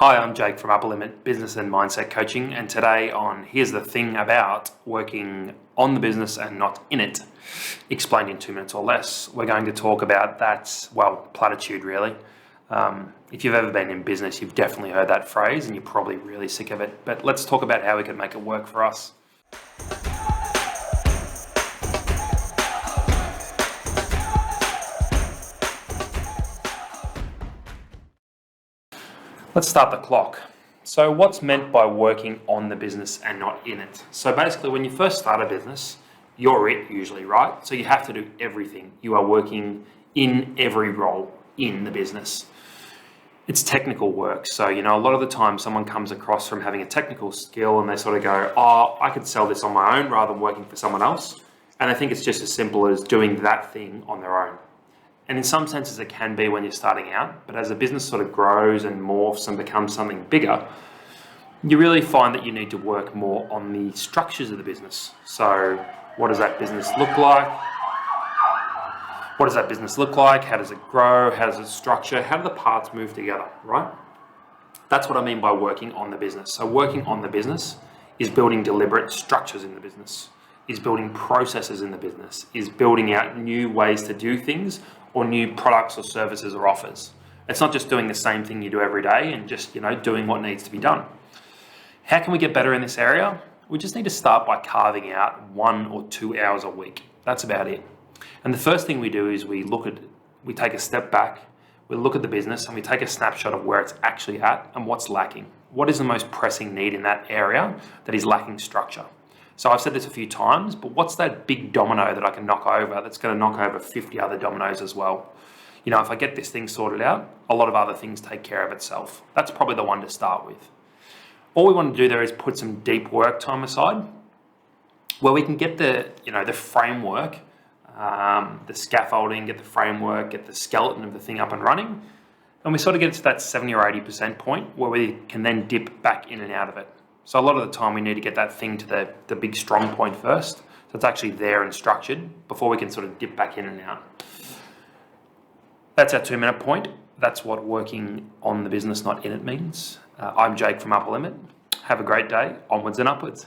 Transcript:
Hi, I'm Jake from Upper Limit Business and Mindset Coaching, and today on Here's the Thing About Working on the Business and Not in It, explained in 2 minutes or less, we're going to talk about that, platitude really. If you've ever been in business, you've definitely heard that phrase and you're probably really sick of it, but let's talk about how we can make it work for us. Let's start the clock. So what's meant by working on the business and not in it? So basically when you first start a business, you're it usually, right? So you have to do everything. You are working in every role in the business. It's technical work. So, a lot of the time someone comes across from having a technical skill and they sort of go, I could sell this on my own rather than working for someone else. And I think it's just as simple as doing that thing on their own. And in some senses it can be when you're starting out, but as a business sort of grows and morphs and becomes something bigger, you really find that you need to work more on the structures of the business. So what does that business look like? What does that business look like? How does it grow? How does it structure? How do the parts move together, right? That's what I mean by working on the business. So working on the business is building deliberate structures in the business, is building processes in the business, is building out new ways to do things or new products or services or offers. It's not just doing the same thing you do every day and just, doing what needs to be done. How can we get better in this area? We just need to start by carving out 1 or 2 hours a week. That's about it. And the first thing we do is we take a step back, we look at the business and we take a snapshot of where it's actually at and what's lacking. What is the most pressing need in that area that is lacking structure? So I've said this a few times, but what's that big domino that I can knock over that's going to knock over 50 other dominoes as well? If I get this thing sorted out, a lot of other things take care of itself. That's probably the one to start with. All we want to do there is put some deep work time aside where we can get the framework, the scaffolding, get the framework, get the skeleton of the thing up and running. And we sort of get to that 70 or 80% point where we can then dip back in and out of it. So a lot of the time we need to get that thing to the big strong point first. So it's actually there and structured before we can sort of dip back in and out. That's our 2-minute point. That's what working on the business, not in it means. I'm Jake from Upper Limit. Have a great day. Onwards and upwards.